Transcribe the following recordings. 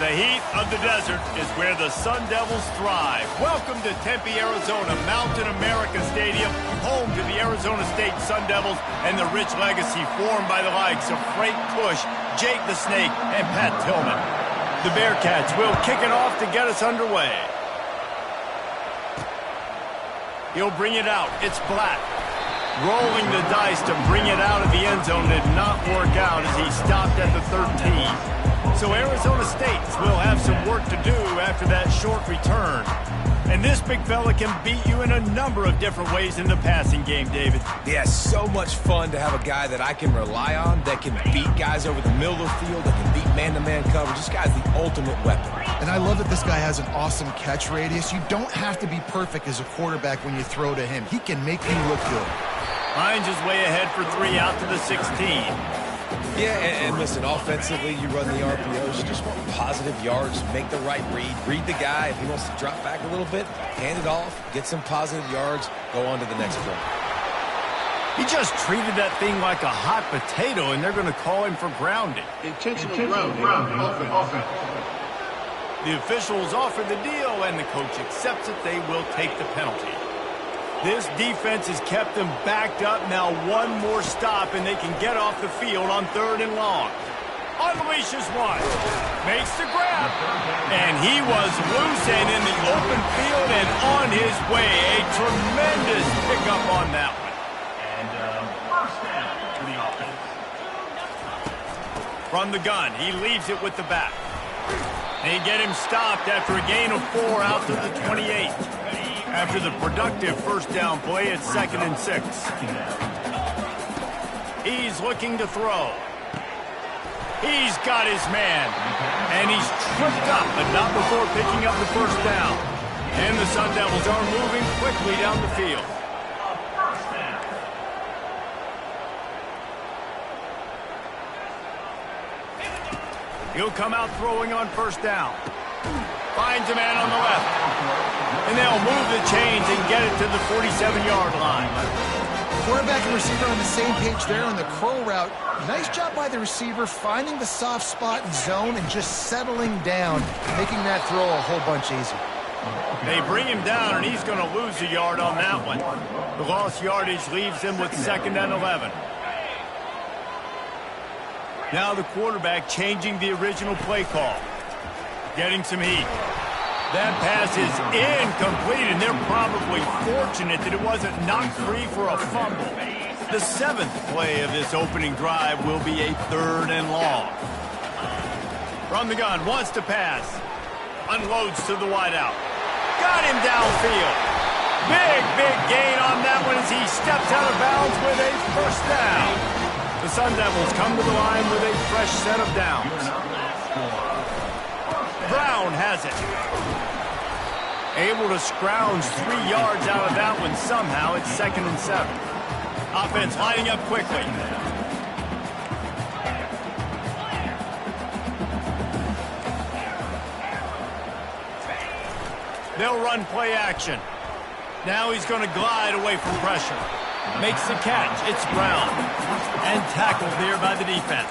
The heat of the desert is where the Sun Devils thrive. Welcome to Tempe, Arizona, Mountain America Stadium, home to the Arizona State Sun Devils and the rich legacy formed by the likes of Frank Push, Jake the Snake, and Pat Tillman. The Bearcats will kick it off to get us underway. He'll bring it out. It's Black. Rolling the dice to bring it out of the end zone did not work out as he stopped at the 13. So Arizona State will have some work to do after that short return. And this big fella can beat you in a number of different ways in the passing game, David. Yeah, so much fun to have a guy that I can rely on, that can beat guys over the middle of the field, that can beat man-to-man coverage. This guy's the ultimate weapon. And I love that this guy has an awesome catch radius. You don't have to be perfect as a quarterback when you throw to him. He can make you look good. Finds his way ahead for 3 out to the 16. Yeah, and listen, offensively, you run the RPOs. You just want positive yards, make the right read the guy. If he wants to drop back a little bit, hand it off, get some positive yards, go on to the next play. He just treated that thing like a hot potato, and they're going to call him for grounding. Intentional grounding. Offense. The officials offer the deal, and the coach accepts it. They will take the penalty. This defense has kept them backed up. Now one more stop, and they can get off the field on 3rd and long. Unleashes one. Makes the grab. And he was loose and in the open field and on his way. A tremendous pickup on that one. And first down for the offense. From the gun, he leaves it with the back. They get him stopped after a gain of 4 out to the 28. After the productive first down play, it's 2nd and 6. He's looking to throw. He's got his man. And he's tripped up, but not before picking up the first down. And the Sun Devils are moving quickly down the field. He'll come out throwing on first down. Finds a man on the left. And they'll move the chains and get it to the 47-yard line. Quarterback and receiver on the same page there on the curl route. Nice job by the receiver finding the soft spot in zone and just settling down, making that throw a whole bunch easier. They bring him down, and he's going to lose a yard on that one. The lost yardage leaves him with 2nd and 11. Now the quarterback changing the original play call. Getting some heat. That pass is incomplete, and they're probably fortunate that it wasn't knocked free for a fumble. The 7th play of this opening drive will be a 3rd and long. From the gun, wants to pass. Unloads to the wideout. Got him downfield. Big gain on that one as he steps out of bounds with a first down. The Sun Devils come to the line with a fresh set of downs. Brown has it. Able to scrounge 3 yards out of that one somehow. It's 2nd and 7. Offense lining up quickly. They'll run play action. Now he's going to glide away from pressure. Makes the catch. It's Brown. And tackled there by the defense.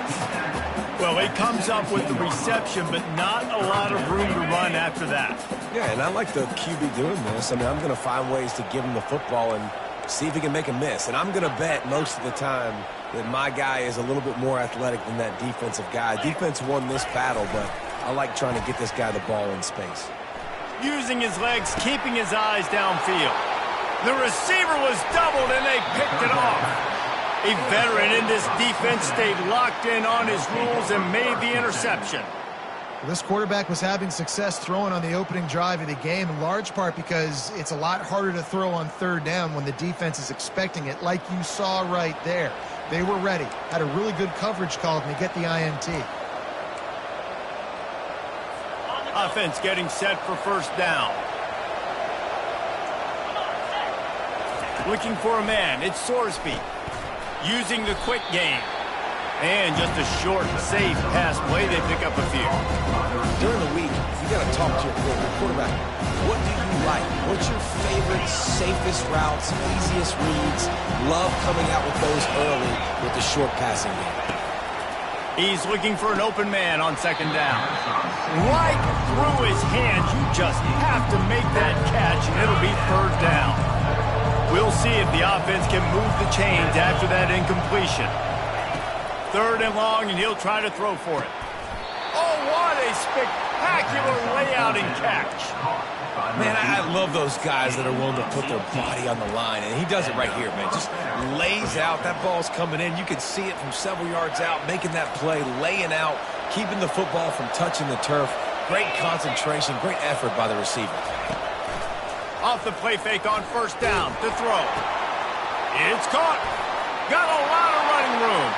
Well, he comes up with the reception, but not a lot of room to run after that. Yeah, and I like the QB doing this. I mean, I'm going to find ways to give him the football and see if he can make a miss. And I'm going to bet most of the time that my guy is a little bit more athletic than that defensive guy. Defense won this battle, but I like trying to get this guy the ball in space. Using his legs, keeping his eyes downfield. The receiver was doubled, and they picked it off. A veteran in this defense stayed locked in on his rules and made the interception. This quarterback was having success throwing on the opening drive of the game, in large part because it's a lot harder to throw on 3rd down when the defense is expecting it, like you saw right there. They were ready, had a really good coverage call to get the INT. Offense getting set for first down. Looking for a man, it's Sorsby. Using the quick game. And just a short, safe pass play, they pick up a few. During the week, you got to talk to your quarterback. What do you like? What's your favorite, safest routes, easiest reads? Love coming out with those early with the short passing game. He's looking for an open man on second down. Right through his hands. You just have to make that catch, and it'll be third down. We'll see if the offense can move the chains after that incompletion. Third and long, and he'll try to throw for it. Oh, what a spectacular layout and catch. Man, I love those guys that are willing to put their body on the line, and he does it right here, man. Just lays out. That ball's coming in. You can see it from several yards out, making that play, laying out, keeping the football from touching the turf. Great concentration, great effort by the receiver. Off the play fake on first down to throw. It's caught. Got a lot of running room.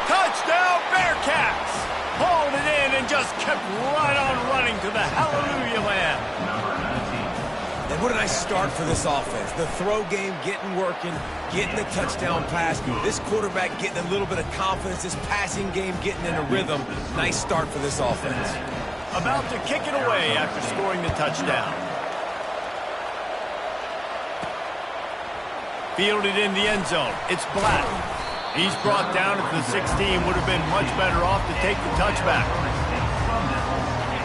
Touchdown, Bearcats. Hauled it in and just kept right on running to the hallelujah land. And what a nice start for this offense. The throw game getting working, getting the touchdown pass. This quarterback getting a little bit of confidence. This passing game getting in a rhythm. Nice start for this offense. About to kick it away after scoring the touchdown. Fielded in the end zone. It's Black. He's brought down at the 16. Would have been much better off to take the touchback.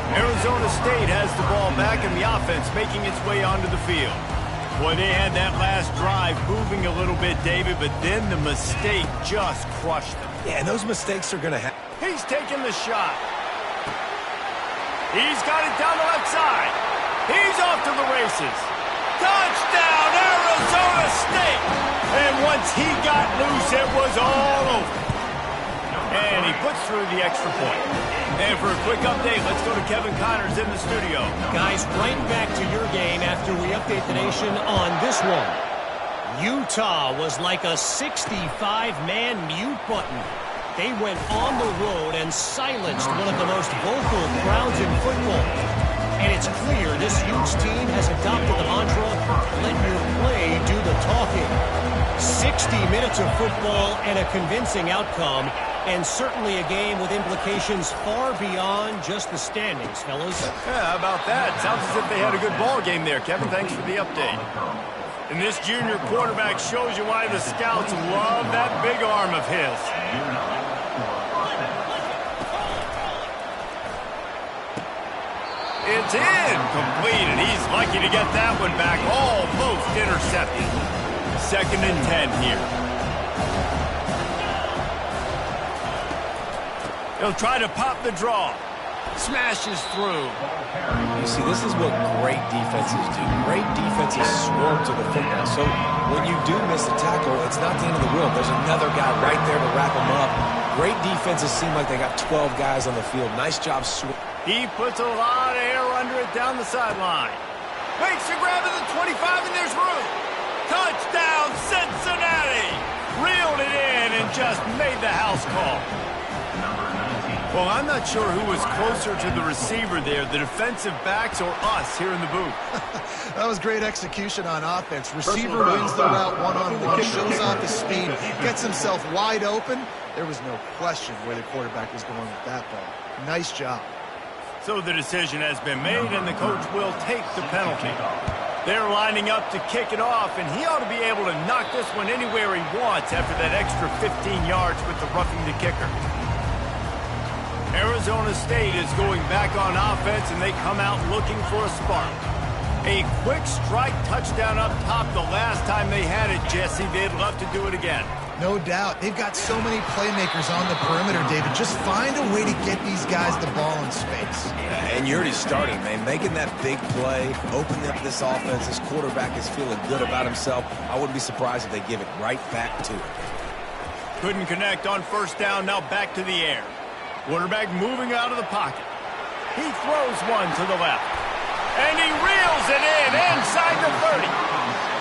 Arizona State has the ball back and the offense making its way onto the field. Boy, they had that last drive moving a little bit, David, but then the mistake just crushed them. Yeah, and those mistakes are going to happen. He's taking the shot. He's got it down the left side. He's off to the races. Touchdown, Arizona State! And once he got loose, it was all over. And he puts through the extra point. And for a quick update, let's go to Kevin Connors in the studio. Guys, right back to your game after we update the nation on this one. Utah was like a 65-man mute button. They went on the road and silenced one of the most vocal crowds in football. And it's clear this huge team has adopted the mantra, let your play do the talking. 60 minutes of football and a convincing outcome, and certainly a game with implications far beyond just the standings, fellas. Yeah, how about that? Sounds as if they had a good ball game there, Kevin. Thanks for the update. And this junior quarterback shows you why the scouts love that big arm of his. It's incomplete, and he's lucky to get that one back. Almost intercepted. 2nd and 10 here. He'll try to pop the draw. Smashes through. You see, this is what great defenses do. Great defenses swarm to the football. So when you do miss a tackle, it's not the end of the world. There's another guy right there to wrap him up. Great defenses seem like they got 12 guys on the field. Nice job. He puts a lot of air under it down the sideline. Makes the grab at the 25, and there's room. Touchdown, Cincinnati! Reeled it in and just made the house call. Well, I'm not sure who was closer to the receiver there, the defensive backs or us here in the booth. That was great execution on offense. Receiver wins the route one-on-one, shows off his speed, gets himself wide open. There was no question where the quarterback was going with that ball. Nice job. So the decision has been made, and the coach will take the penalty. They're lining up to kick it off, and he ought to be able to knock this one anywhere he wants after that extra 15 yards with the roughing the kicker. Arizona State is going back on offense, and they come out looking for a spark. A quick strike touchdown up top the last time they had it, Jesse. They'd love to do it again. No doubt. They've got so many playmakers on the perimeter, David. Just find a way to get these guys the ball in space. Yeah, and you're already starting, man. Making that big play, opening up this offense. This quarterback is feeling good about himself. I wouldn't be surprised if they give it right back to him. Couldn't connect on first down. Now back to the air. Quarterback moving out of the pocket. He throws one to the left. And he reels it in inside the 30.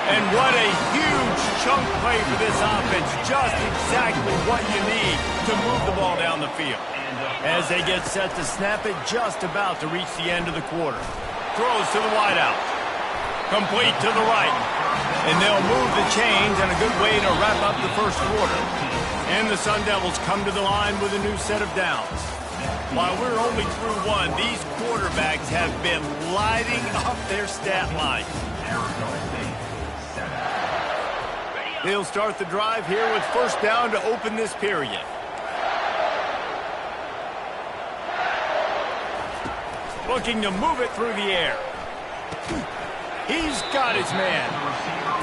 And what a huge chunk play for this offense. Just exactly what you need to move the ball down the field. As they get set to snap it, just about to reach the end of the quarter. Throws to the wideout. Complete to the right. And they'll move the chains, and a good way to wrap up the first quarter. And the Sun Devils come to the line with a new set of downs. While we're only through one, these quarterbacks have been lighting up their stat line. They'll start the drive here with first down to open this period. Looking to move it through the air. He's got his man.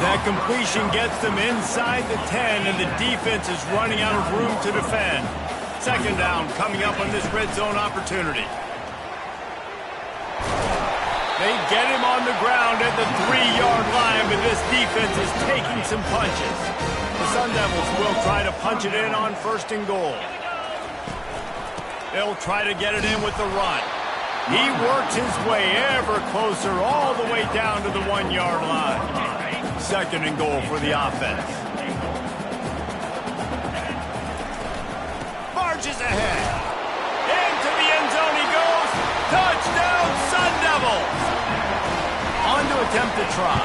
That completion gets them inside the 10, and the defense is running out of room to defend. Second down coming up on this red zone opportunity. They get him on the ground at the 3-yard line, but this defense is taking some punches. The Sun Devils will try to punch it in on 1st and goal. They'll try to get it in with the run. He works his way ever closer all the way down to the 1-yard line. 2nd and goal for the offense. Marches ahead. Into the end zone he goes. Touchdown, Sun Devils! On to attempt to try.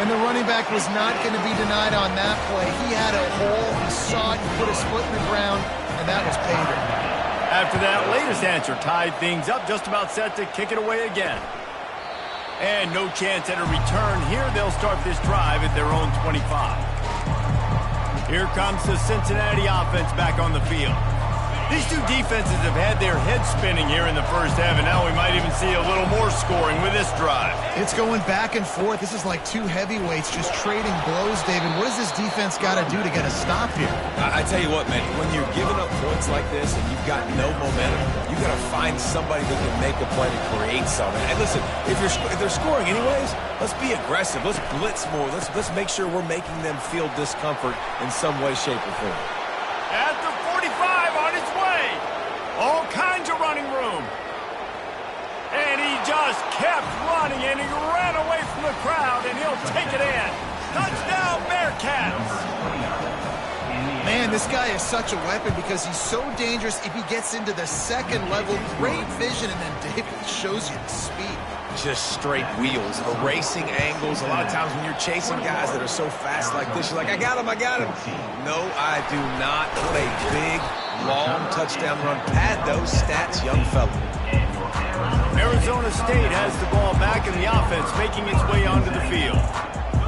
And the running back was not going to be denied on that play. He had a hole, he saw it, he put his foot in the ground, and that was pay dirt. After that latest answer tied things up, just about set to kick it away again. And no chance at a return here. They'll start this drive at their own 25. Here comes the Cincinnati offense back on the field. These two defenses have had their heads spinning here in the first half, and now we might even see a little more scoring with this drive. It's going back and forth. This is like two heavyweights just trading blows, David. What does this defense got to do to get a stop here? I tell you what, man, when you're giving up points like this and you've got no momentum, you got to find somebody that can make a play to create something. And listen, if they're scoring anyways, let's be aggressive. Let's blitz more. Let's make sure we're making them feel discomfort in some way, shape, or form. At the 45 on its way. All kinds of running room. And he just kept running, and he ran away from the crowd, and he'll take it in. Touchdown, Bearcats. Man, this guy is such a weapon because he's so dangerous if he gets into the second level. Great vision, and then David shows you the speed. Just straight wheels, erasing angles. A lot of times when you're chasing guys that are so fast like this, you're like, I got him. No, I do not. What a big, long touchdown run. Pad those stats, young fella. Arizona State has the ball back in the offense, making its way onto the field.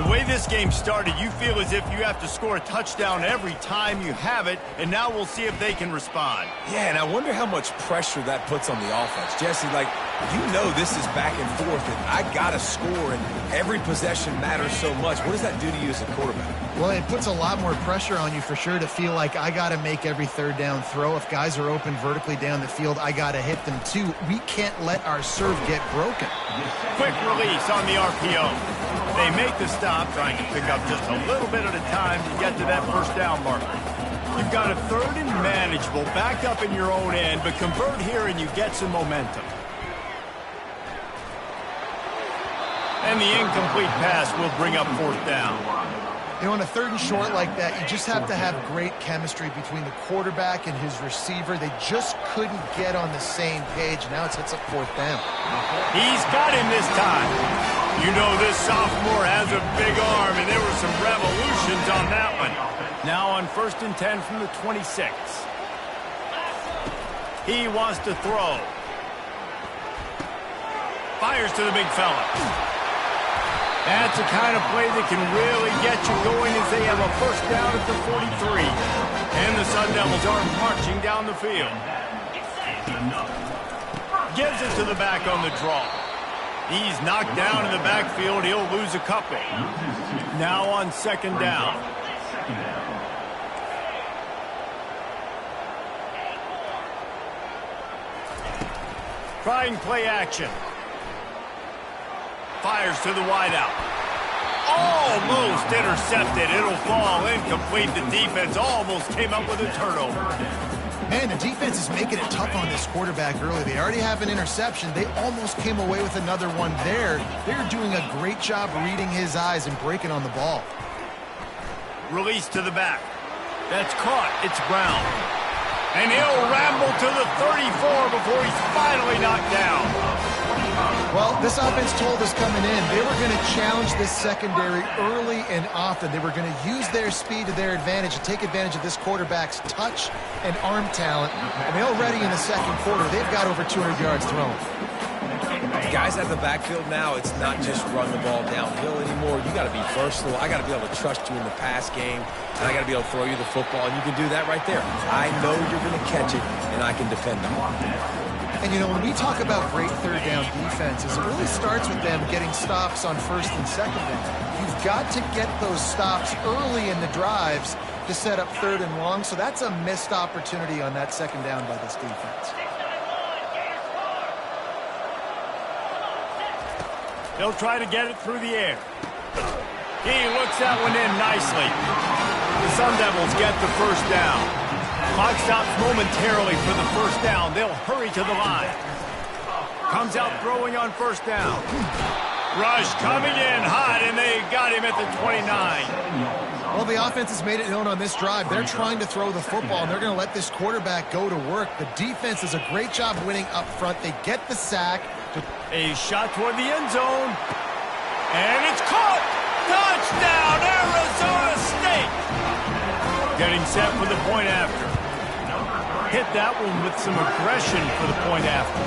The way this game started, you feel as if you have to score a touchdown every time you have it, and now we'll see if they can respond. Yeah, and I wonder how much pressure that puts on the offense. Jesse, like, you know this is back and forth, and I got to score, and every possession matters so much. What does that do to you as a quarterback? Well, it puts a lot more pressure on you for sure to feel like I got to make every third down throw. If guys are open vertically down the field, I got to hit them too. We can't let our serve get broken. Quick release on the RPO. They make the stop, trying to pick up just a little bit at a time to get to that first down marker. You've got a 3rd and manageable back up in your own end, but convert here and you get some momentum. And the incomplete pass will bring up 4th down. You know, on a 3rd and short like that, you just have to have great chemistry between the quarterback and his receiver. They just couldn't get on the same page. Now it's a 4th down. He's got him this time. You know this sophomore has a big arm, and there were some revolutions on that one. Now on 1st and 10 from the 26. He wants to throw. Fires to the big fella. That's the kind of play that can really get you going as they have a first down at the 43. And the Sun Devils are marching down the field. Gives it to the back on the draw. He's knocked down in the backfield. He'll lose a couple. Now on 2nd down. Trying play action. Fires to the wideout. Almost intercepted. It'll fall incomplete. The defense almost came up with a turnover. Man, the defense is making it tough on this quarterback early. They already have an interception. They almost came away with another one there. They're doing a great job reading his eyes and breaking on the ball. Release to the back. That's caught. It's Brown. And he'll ramble to the 34 before he's finally knocked down. Well, this offense told us coming in, they were going to challenge this secondary early and often. They were going to use their speed to their advantage and take advantage of this quarterback's touch and arm talent. And they already in the second quarter, they've got over 200 yards thrown. Guys at the backfield now, it's not just run the ball downhill anymore. You got to be versatile. I got to be able to trust you in the pass game, and I got to be able to throw you the football, and you can do that right there. I know you're going to catch it, and I can depend on it. And, you know, when we talk about great third down defenses, it really starts with them getting stops on first and second down. You've got to get those stops early in the drives to set up third and long, so that's a missed opportunity on that second down by this defense. They'll try to get it through the air. He looks that one in nicely. The Sun Devils get the first down. Clock stops momentarily for the first down. They'll hurry to the line. Comes out throwing on first down. Rush coming in hot, and they got him at the 29. Well, the offense has made it known on this drive. They're trying to throw the football, and they're going to let this quarterback go to work. The defense does a great job winning up front. They get the sack. A shot toward the end zone. And it's caught! Touchdown, Arizona State! Getting set for the point after. Hit that one with some aggression for the point after.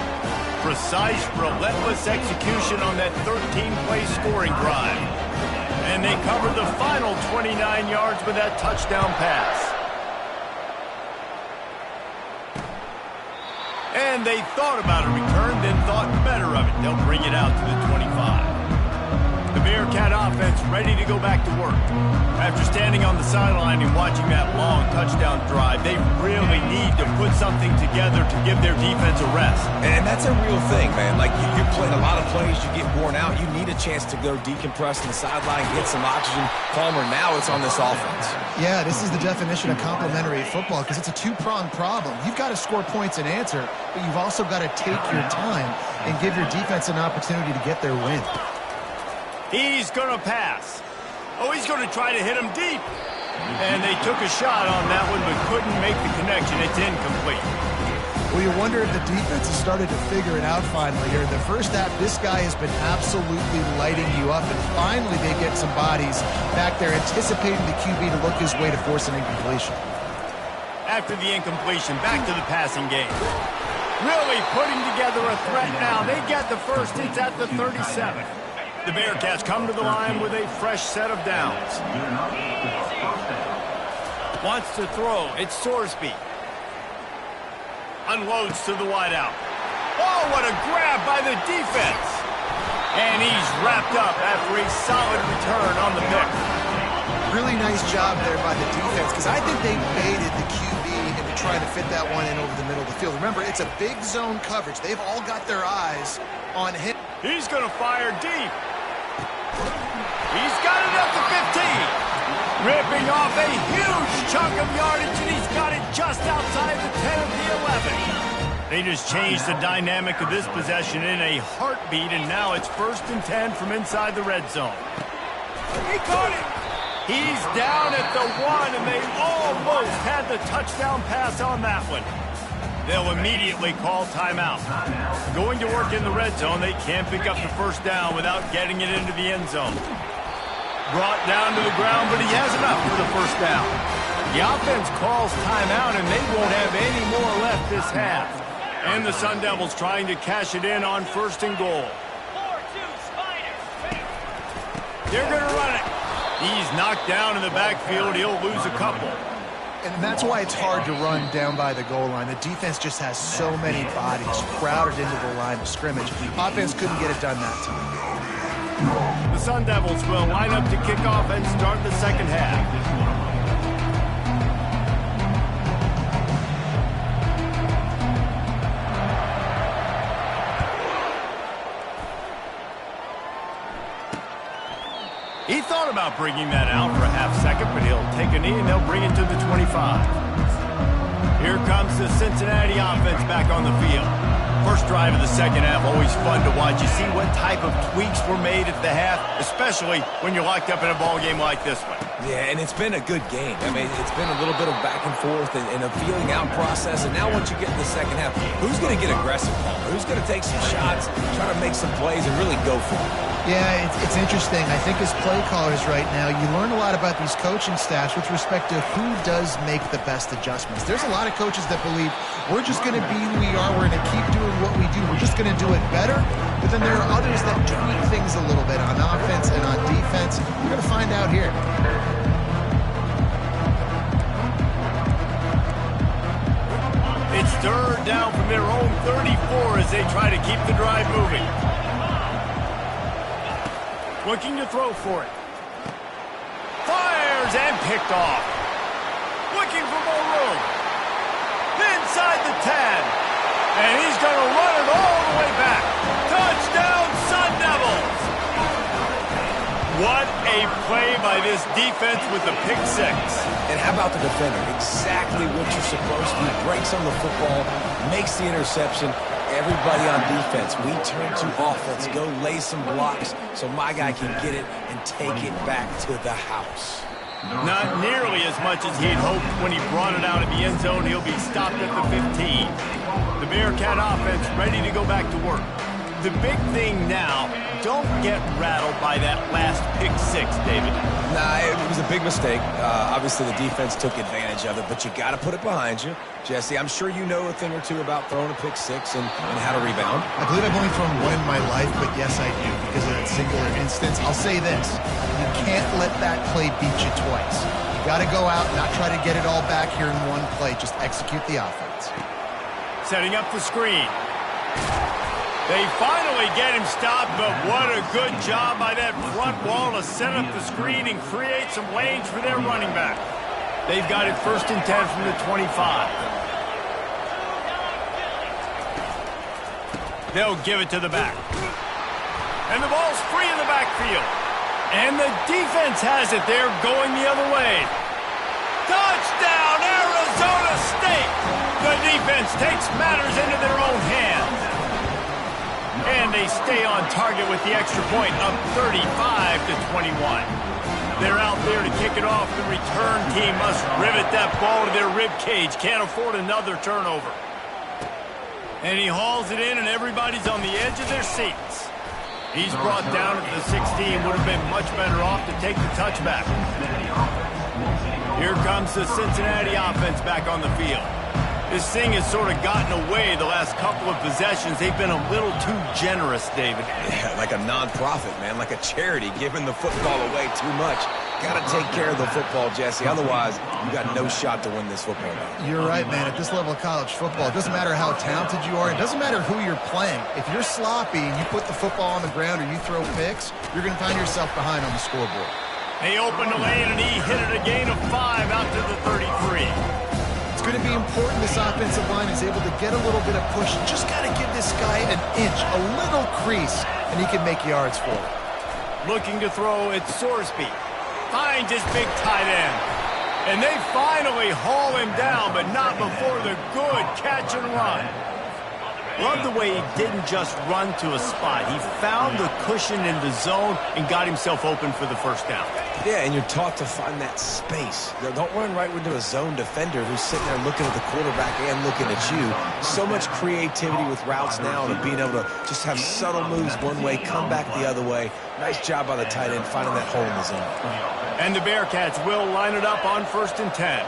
Precise, relentless execution on that 13-play scoring drive. And they covered the final 29 yards with that touchdown pass. And they thought about a return, then thought better of it. They'll bring it out to the 25. The Bearcat offense ready to go back to work. After standing on the sideline and watching that long touchdown drive, they really need to put something together to give their defense a rest. And that's a real thing, man. Like, you're playing a lot of plays, you get worn out. You need a chance to go decompress on the sideline, get some oxygen. Palmer, now it's on this offense. Yeah, this is the definition of complementary football because it's a two-pronged problem. You've got to score points and answer, but you've also got to take your time and give your defense an opportunity to get their win. He's going to pass. Oh, he's going to try to hit him deep. And they took a shot on that one, but couldn't make the connection. It's incomplete. Well, you wonder if the defense has started to figure it out finally here. In the first half, this guy has been absolutely lighting you up, and finally they get some bodies back there anticipating the QB to look his way to force an incompletion. After the incompletion, back to the passing game. Really putting together a threat now. They get the first. It's at the 37. The Bearcats come to the line with a fresh set of downs. Wants to throw. It's Sorsby. Unloads to the wideout. Oh, what a grab by the defense. And he's wrapped up after a solid return on the pick. Really nice job there by the defense because I think they baited the QB into trying to fit that one in over the middle of the field. Remember, it's a big zone coverage. They've all got their eyes on him. He's going to fire deep. He's got it at the 15. Ripping off a huge chunk of yardage, and he's got it just outside the 10 of the 11. They just changed the dynamic of this possession in a heartbeat, and now it's 1st and 10 from inside the red zone. He caught it. He's down at the 1, and they almost had the touchdown pass on that one. They'll immediately call timeout. Going to work in the red zone, they can't pick up the first down without getting it into the end zone. Brought down to the ground, but he has enough for the first down. The offense calls timeout, and they won't have any more left this half. And the Sun Devils trying to cash it in on 1st and goal. They're going to run it. He's knocked down in the backfield. He'll lose a couple. And that's why it's hard to run down by the goal line. The defense just has so many bodies crowded into the line of scrimmage. Offense couldn't get it done that time. The Sun Devils will line up to kick off and start the second half. He thought about bringing that out for a half second, but he'll take a knee and they'll bring it to the 25. Here comes the Cincinnati offense back on the field. First drive of the second half, always fun to watch. You see what type of tweaks were made at the half, especially when you're locked up in a ball game like this one. Yeah, and it's been a good game. I mean, it's been a little bit of back and forth and a feeling out process. And now once you get in the second half, who's going to get aggressive, Paul? Who's going to take some shots, try to make some plays, and really go for it? Yeah, it's interesting. I think as play callers right now, you learn a lot about these coaching staffs with respect to who does make the best adjustments. There's a lot of coaches that believe we're just going to be who we are. We're going to keep doing what we do. We're just going to do it better. But then there are others that tweak things a little bit on offense and on defense. We're going to find out here. It's third down from their own 34 as they try to keep the drive moving. Looking to throw for it. Fires and picked off. Looking for more room. Inside the 10. And he's going to run it all the way back. Touchdown, Sun Devils! What a play by this defense with the pick six. And how about the defender? Exactly what you're supposed to do. Breaks on the football, makes the interception. Everybody on defense, we turn to offense. Go lay some blocks so my guy can get it and take it back to the house. Not nearly as much as he'd hoped when he brought it out of the end zone. He'll be stopped at the 15. The Bearcat offense ready to go back to work. The big thing now, don't get rattled by that last pick six, David. Nah, it was a big mistake. Obviously, the defense took advantage of it, but you got to put it behind you. Jesse, I'm sure you know a thing or two about throwing a pick six and how to rebound. I believe I've only thrown one in my life, but yes, I do. Because of that singular instance, I'll say this. You can't let that play beat you twice. You got to go out, not try to get it all back here in one play. Just execute the offense. Setting up the screen. They finally get him stopped, but what a good job by that front wall to set up the screen and create some lanes for their running back. They've got it 1st and 10 from the 25. They'll give it to the back. And the ball's free in the backfield. And the defense has it there going the other way. Touchdown, Arizona State! The defense takes matters into their own hands. And they stay on target with the extra point, up 35-21. They're out there to kick it off. The return team must rivet that ball to their rib cage. Can't afford another turnover. And he hauls it in, and everybody's on the edge of their seats. He's brought down at the 16. Would have been much better off to take the touchback. Here comes the Cincinnati offense back on the field. This thing has sort of gotten away the last couple of possessions. They've been a little too generous, David. Yeah, like a non-profit, man, like a charity, giving the football away too much. Got to take care of the football, Jesse. Otherwise, you got no shot to win this football game. You're right, man. At this level of college football, it doesn't matter how talented you are. It doesn't matter who you're playing. If you're sloppy and you put the football on the ground or you throw picks, you're going to find yourself behind on the scoreboard. They opened the lane, and he hit it a gain of 5 out to the 33. It's going to be important this offensive line is able to get a little bit of push. Just got to give this guy an inch, a little crease, and he can make yards for it. Looking to throw, it's Sorsby. Finds his big tight end. And they finally haul him down, but not before the good catch and run. Love the way he didn't just run to a spot. He found the cushion in the zone and got himself open for the first down. Yeah, and you're taught to find that space. Don't run right into a zone defender who's sitting there looking at the quarterback and looking at you. So much creativity with routes now and being able to just have subtle moves one way, come back the other way. Nice job by the tight end finding that hole in the zone. And the Bearcats will line it up on 1st and 10.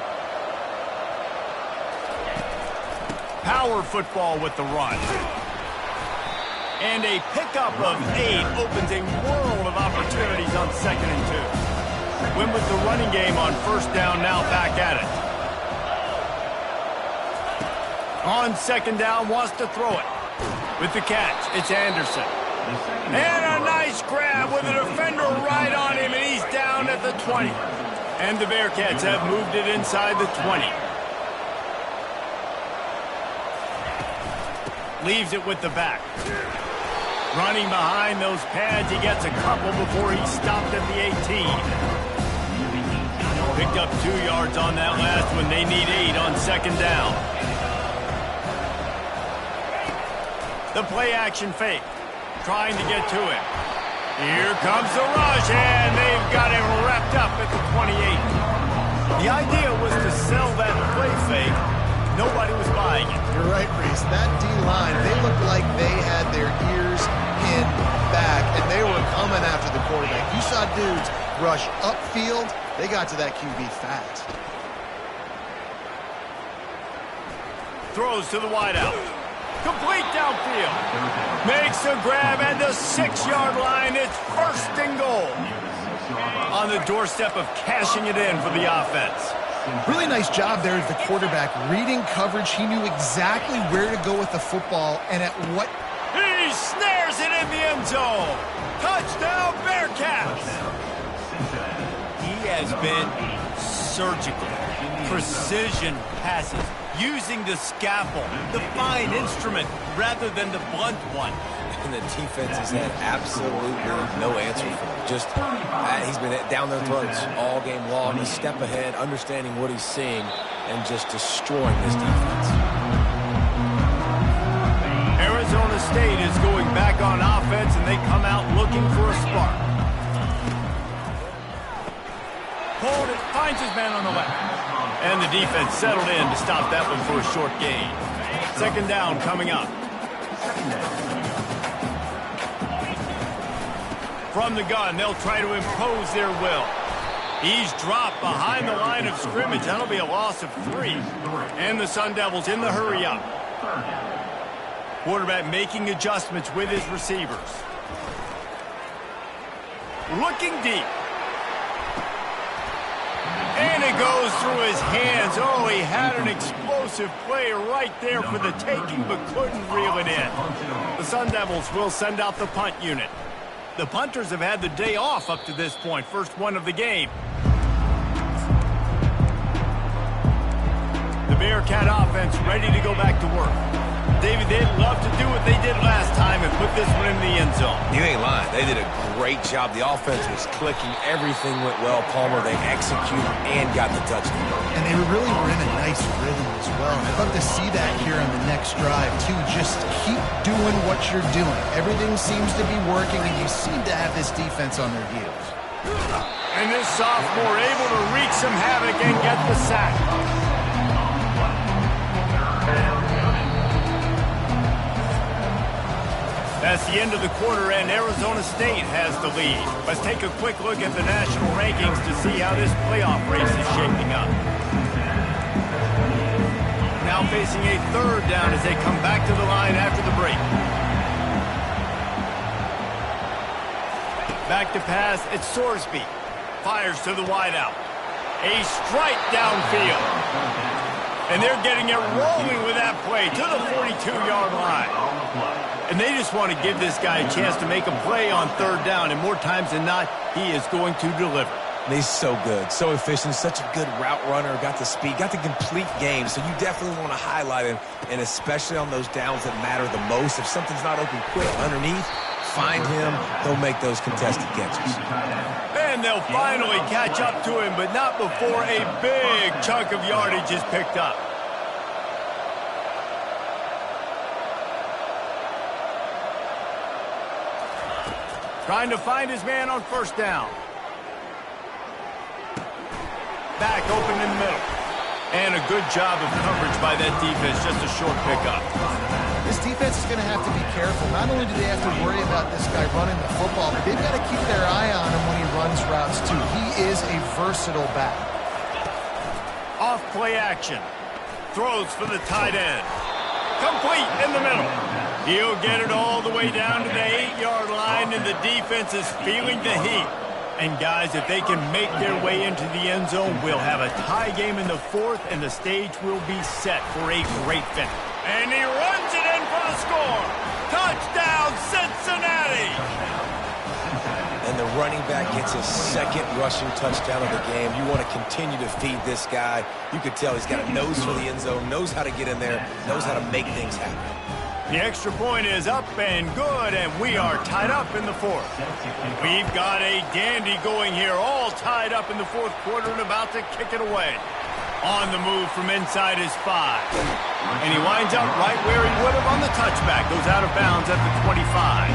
Power football with the run. And a pickup of 8 opens a world of opportunities on 2nd and 2. Win with the running game on 1st down, now back at it. On 2nd down, wants to throw it. With the catch, it's Anderson. And a nice grab with a defender right on him, and he's down at the 20. And the Bearcats have moved it inside the 20. Leaves it with the back. Running behind those pads, he gets a couple before he's stopped at the 18. Picked up 2 yards on that last one. They need 8 on 2nd down. The play action fake. Trying to get to him. Here comes the rush, and they've got him wrapped up at the 28. The idea was to sell that play fake. Nobody was buying it. You're right, Reese. That D-line, they looked like they had their ears pinned back, and they were coming after the quarterback. You saw dudes rush upfield. They got to that QB fast. Throws to the wideout. Complete downfield. Makes a grab at the 6-yard line. It's 1st and goal. On the doorstep of cashing it in for the offense. Really nice job there as the quarterback. Reading coverage, he knew exactly where to go with the football and at what. He snares it in the end zone. Touchdown, Bearcats. He has been surgical. Precision passes, using the scalpel, the fine instrument, rather than the blunt one. And the defense has had absolutely no answer for him. Just, he's been down their throats all game long, a step ahead, understanding what he's seeing, and just destroying this defense. Arizona State is going back on offense, and they come out looking for a spark. Hold it, finds his man on the left. And the defense settled in to stop that one for a short gain. Second down coming up. From the gun, they'll try to impose their will. He's dropped behind the line of scrimmage. That'll be a loss of 3. And the Sun Devils in the hurry up. Quarterback making adjustments with his receivers. Looking deep. And it goes through his hands. Oh, he had an explosive play right there for the taking, but couldn't reel it in. The Sun Devils will send out the punt unit. The punters have had the day off up to this point. First one of the game. The Bearcat offense ready to go back to work. David, they'd love to do what they did last time and put this one in the end zone. You ain't lying. They did a great job. The offense was clicking. Everything went well. Palmer, they executed and got the touchdown. And they really were in a nice rhythm as well. And I'd love to see that here on the next drive, too. Just keep doing what you're doing. Everything seems to be working, and you seem to have this defense on their heels. And this sophomore able to wreak some havoc and get the sack. That's the end of the quarter, and Arizona State has the lead. Let's take a quick look at the national rankings to see how this playoff race is shaping up. Now facing a third down as they come back to the line after the break. Back to pass, it's Sorsby. Fires to the wideout. A strike downfield. And they're getting it rolling with that play to the 42-yard line. And they just want to give this guy a chance to make a play on third down, and more times than not, he is going to deliver. And he's so good, so efficient, such a good route runner, got the speed, got the complete game, so you definitely want to highlight him, and especially on those downs that matter the most. If something's not open quick underneath, find him, he'll make those contested catches. And they'll finally catch up to him, but not before a big chunk of yardage is picked up. Trying to find his man on first down. Back open in the middle. And a good job of coverage by that defense, just a short pickup. This defense is going to have to be careful. Not only do they have to worry about this guy running the football, but they've got to keep their eye on him when he runs routes too. He is a versatile back. Off play action. Throws for the tight end. Complete in the middle. He'll get it all the way down to the 8-yard line, and the defense is feeling the heat. And, guys, if they can make their way into the end zone, we'll have a tie game in the fourth, and the stage will be set for a great finish. And he runs it in for the score. Touchdown, Cincinnati! And the running back gets his second rushing touchdown of the game. You want to continue to feed this guy. You could tell he's got a nose for the end zone, knows how to get in there, knows how to make things happen. The extra point is up and good, and we are tied up in the fourth. We've got a dandy going here, all tied up in the fourth quarter and about to kick it away. On the move from inside his 5. And he winds up right where he would have on the touchback. Goes out of bounds at the 25.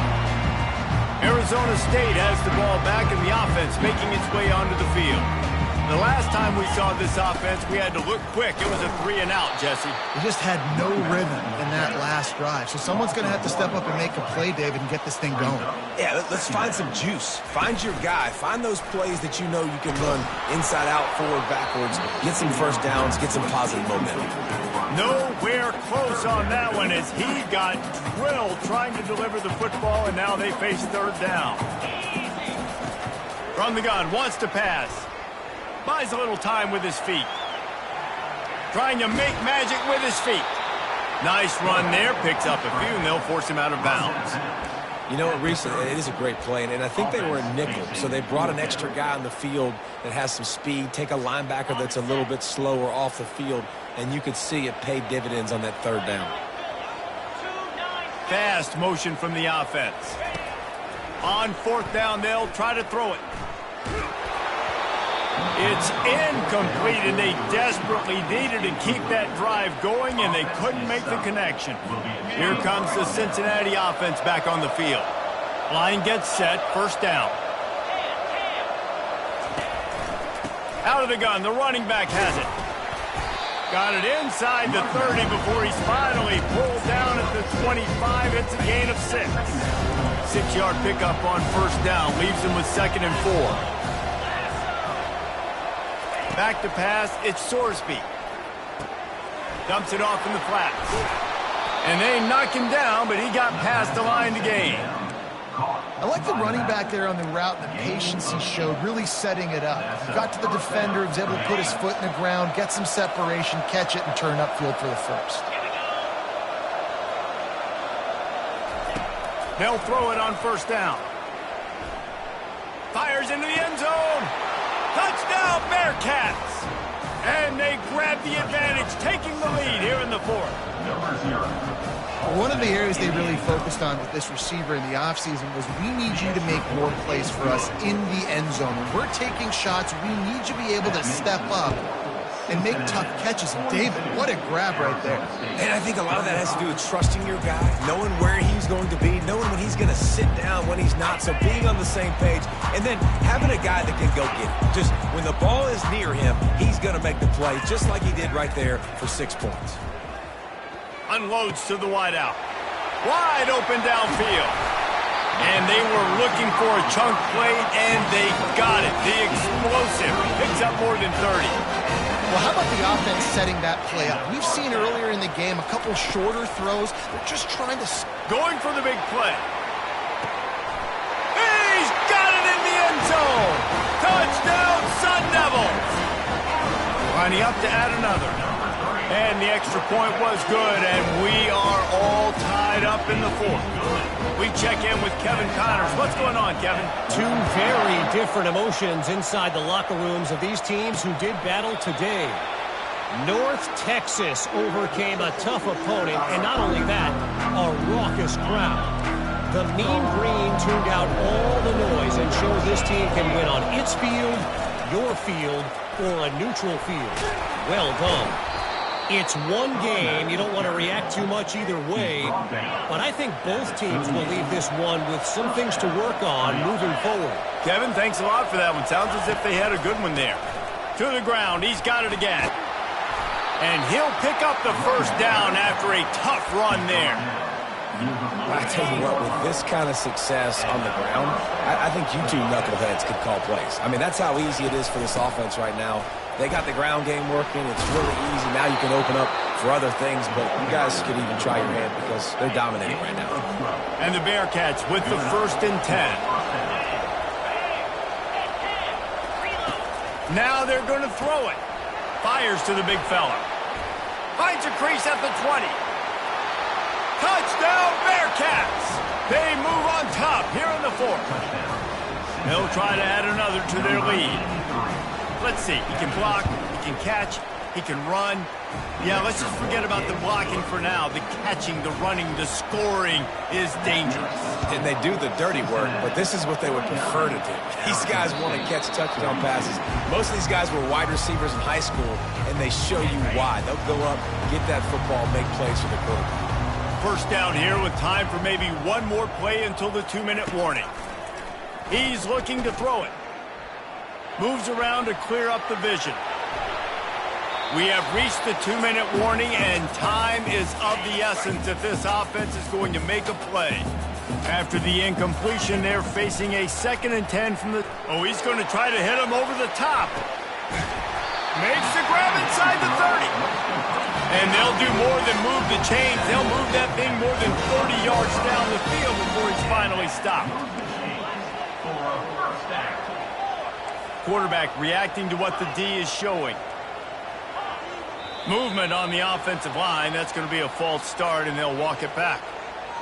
Arizona State has the ball back, and the offense making its way onto the field. The last time we saw this offense, we had to look quick. It was a 3-and-out, Jesse. They just had no rhythm in that last drive. So someone's going to have to step up and make a play, David, and get this thing going. Yeah, let's find some juice. Find your guy. Find those plays that you know you can run inside out, forward, backwards. Get some first downs. Get some positive momentum. Nowhere close on that one as he got drilled trying to deliver the football, and now they face third down. From the gun, wants to pass. Buys a little time with his feet. Trying to make magic with his feet. Nice run there. Picks up a few, and they'll force him out of bounds. You know what, Reese, it is a great play, and I think they were in nickel, so they brought an extra guy on the field that has some speed, take a linebacker that's a little bit slower off the field, and you could see it paid dividends on that third down. Fast motion from the offense. On fourth down, they'll try to throw it. It's incomplete, and they desperately needed to keep that drive going, and they couldn't make the connection. Here comes the Cincinnati offense back on the field. Line gets set, first down. Out of the gun, the running back has it. Got it inside the 30 before he's finally pulled down at the 25. It's a gain of 6. 6-yard pickup on first down, leaves him with 2nd and 4. Back to pass, it's Sorsby. Dumps it off in the flats. And they knock him down, but he got past the line to gain. I like the running back there on the route and the patience he showed, really setting it up. Got to the defender, was able to put his foot in the ground, get some separation, catch it, and turn upfield for the first. They'll throw it on first down. Fires into the end zone. Touchdown, Bearcats! And they grab the advantage, taking the lead here in the fourth. One of the areas they really focused on with this receiver in the offseason was we need you to make more plays for us in the end zone. When we're taking shots, we need you to be able to step up and make tough catches. And David, what a grab right there. And I think a lot of that has to do with trusting your guy, knowing where he's going to be, knowing when he's going to sit down, when he's not, so being on the same page, and then having a guy that can go get it. Just when the ball is near him, he's going to make the play, just like he did right there for 6 points. Unloads to the wideout. Wide open downfield. And they were looking for a chunk play, and they got it. The explosive picks up more than 30. Well, how about the offense setting that play up? We've seen earlier in the game a couple shorter throws. They're just trying to... Going for the big play. He's got it in the end zone. Touchdown, Sun Devils. Lining up to add another. And the extra point was good, and we are all tied up in the fourth. We check in with Kevin Connors. What's going on, Kevin? Two very different emotions inside the locker rooms of these teams who did battle today. North Texas overcame a tough opponent, and not only that, a raucous crowd. The Mean Green tuned out all the noise and showed this team can win on its field, your field, or a neutral field. Well done. It's one game. You don't want to react too much either way, but I think both teams will leave this one with some things to work on moving forward. Kevin, thanks a lot for that one. Sounds as if they had a good one there. To the ground. He's got it again. And he'll pick up the first down after a tough run there. I tell you what, with this kind of success on the ground, I think you two knuckleheads could call plays. I mean, that's how easy it is for this offense right now. They got the ground game working. It's really easy. Now you can open up for other things, but you guys could even try your hand because they're dominating right now. And the Bearcats with the 1st and 10. Now they're going to throw it. Fires to the big fella. Finds a crease at the 20. Touchdown, Bearcats! They move on top here in the fourth. They'll try to add another to their lead. Let's see. He can block, he can catch, he can run. Yeah, let's just forget about the blocking for now. The catching, the running, the scoring is dangerous. And they do the dirty work, but this is what they would prefer to do. These guys want to catch touchdown passes. Most of these guys were wide receivers in high school, and they show you why. They'll go up, get that football, make plays for the quarterback. First down here with time for maybe one more play until the 2-minute warning. He's looking to throw it. Moves around to clear up the vision. We have reached the 2-minute warning, and time is of the essence if this offense is going to make a play. After the incompletion, they're facing a 2nd and 10 from the... Oh, he's going to try to hit him over the top. Makes the grab inside the 30. And they'll do more than move the chains. They'll move that thing more than 30 yards down the field before he's finally stopped. Quarterback reacting to what the D is showing. Movement on the offensive line. That's going to be a false start, and they'll walk it back.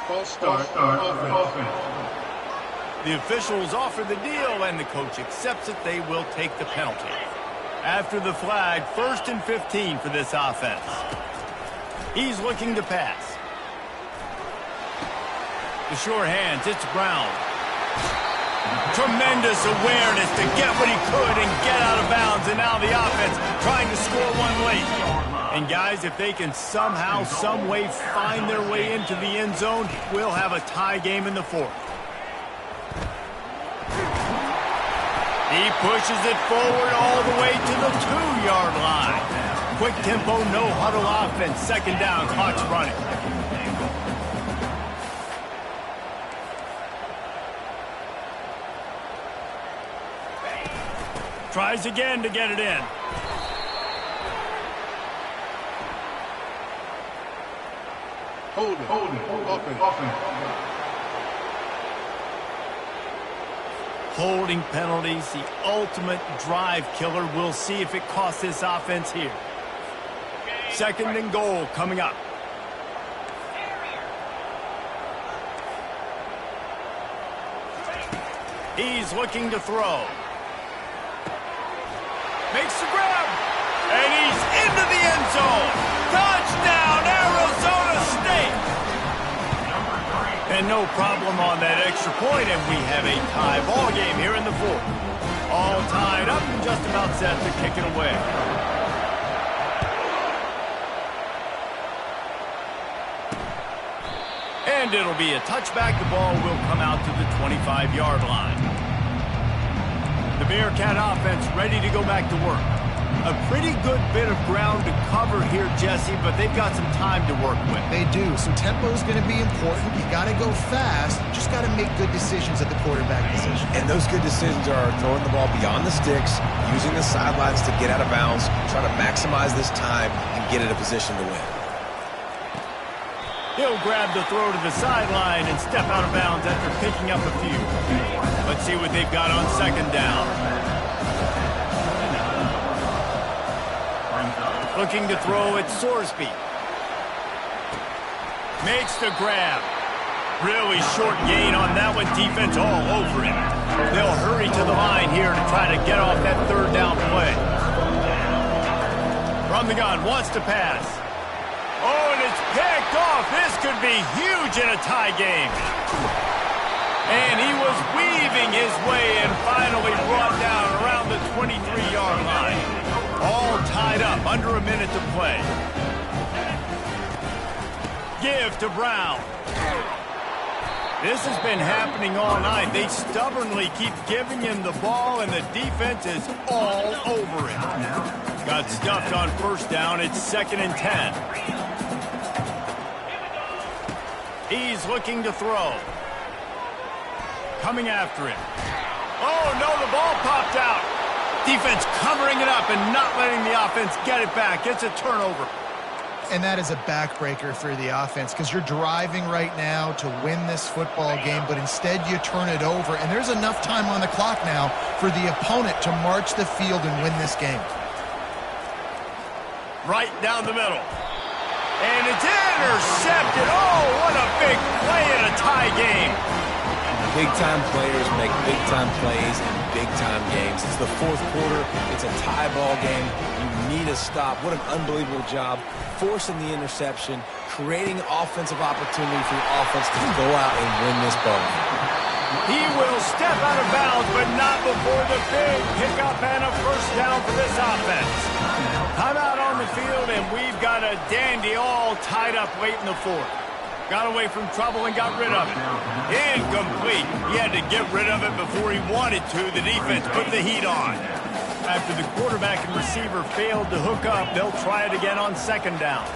False start. Offense. The officials offer the deal, and the coach accepts it. They will take the penalty. After the flag, 1st and 15 for this offense. He's looking to pass. The sure hands, it's Brown. Tremendous awareness to get what he could and get out of bounds, and now the offense trying to score one late. And guys, if they can somehow, some way find their way into the end zone, we'll have a tie game in the 4th. He pushes it forward all the way to the 2-yard line. Quick tempo, no huddle offense. 2nd down, clock's running. Tries again to get it in. Hold it. Offense. Holding penalties, the ultimate drive killer. We'll see if it costs this offense here. 2nd and goal coming up. He's looking to throw. Makes the grab. And he's into the end zone. Touchdown, Arizona State. And no problem on that extra point, and we have a tie ball game here in the 4th. All tied up and just about set to kick it away. And it'll be a touchback. The ball will come out to the 25-yard line. The Bearcat offense ready to go back to work. A pretty good bit of ground to cover here, Jesse, but they've got some time to work with. They do. So tempo is going to be important. You got to go fast. You just got to make good decisions at the quarterback position. And those good decisions are throwing the ball beyond the sticks, using the sidelines to get out of bounds, try to maximize this time and get in a position to win. He'll grab the throw to the sideline and step out of bounds after picking up a few. Let's see what they've got on 2nd down. Looking to throw at Sorsby. Makes the grab. Really short gain on that one. Defense all over him. They'll hurry to the line here to try to get off that 3rd down play. From the gun, wants to pass. Oh, and it's picked off. This could be huge in a tie game. And he was weaving his way and finally brought down around the 23-yard line. All tied up, under a minute to play. Give to Brown. This has been happening all night. They stubbornly keep giving him the ball, and the defense is all over him. Got stuffed on 1st down. It's 2nd and 10. He's looking to throw. Coming after him. Oh, no, the ball popped out. Defense covering it up and not letting the offense get it back. It's a turnover. And that is a backbreaker for the offense because you're driving right now to win this football game, but instead you turn it over, and there's enough time on the clock now for the opponent to march the field and win this game. Right down the middle. And it's intercepted. Oh, what a big play in a tie game. Big-time players make big-time plays in big-time games. It's the 4th quarter. It's a tie ball game. You need a stop. What an unbelievable job forcing the interception, creating offensive opportunity for your offense to go out and win this ball game. He will step out of bounds, but not before the big pickup and a 1st down for this offense. Timeout on the field, and we've got a dandy all tied up late in the 4th. Got away from trouble and got rid of it. Incomplete. He had to get rid of it before he wanted to. The defense put the heat on. After the quarterback and receiver failed to hook up, they'll try it again on 2nd down.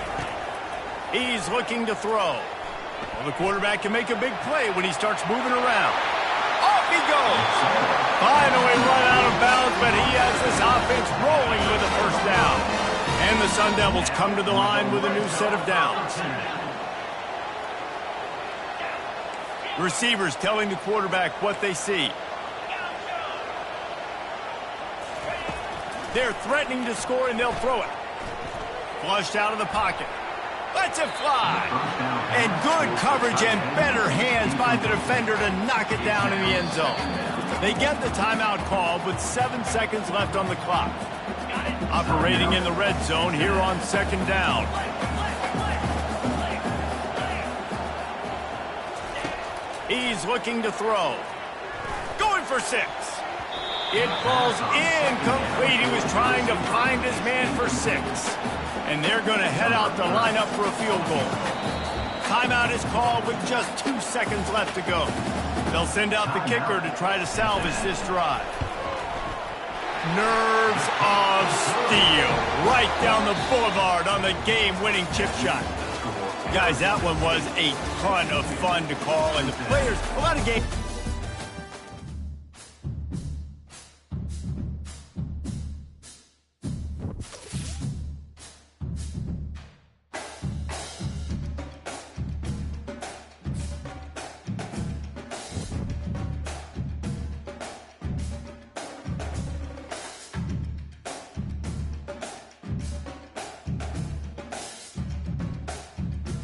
He's looking to throw. Well, the quarterback can make a big play when he starts moving around. Off he goes. Finally run out of bounds, but he has this offense rolling with a 1st down. And the Sun Devils come to the line with a new set of downs. Receivers telling the quarterback what they see. They're threatening to score, and they'll throw it. Flushed out of the pocket. Lets it fly. And good coverage and better hands by the defender to knock it down in the end zone. They get the timeout called with 7 seconds left on the clock. Operating in the red zone here on second down. He's looking to throw. Going for 6. It falls incomplete. He was trying to find his man for 6. And they're going to head out to line up for a field goal. Timeout is called with just 2 seconds left to go. They'll send out the kicker to try to salvage this drive. Nerves of steel. Right down the boulevard on the game-winning chip shot. Guys, that one was a ton of fun to call, and the players, a lot of games.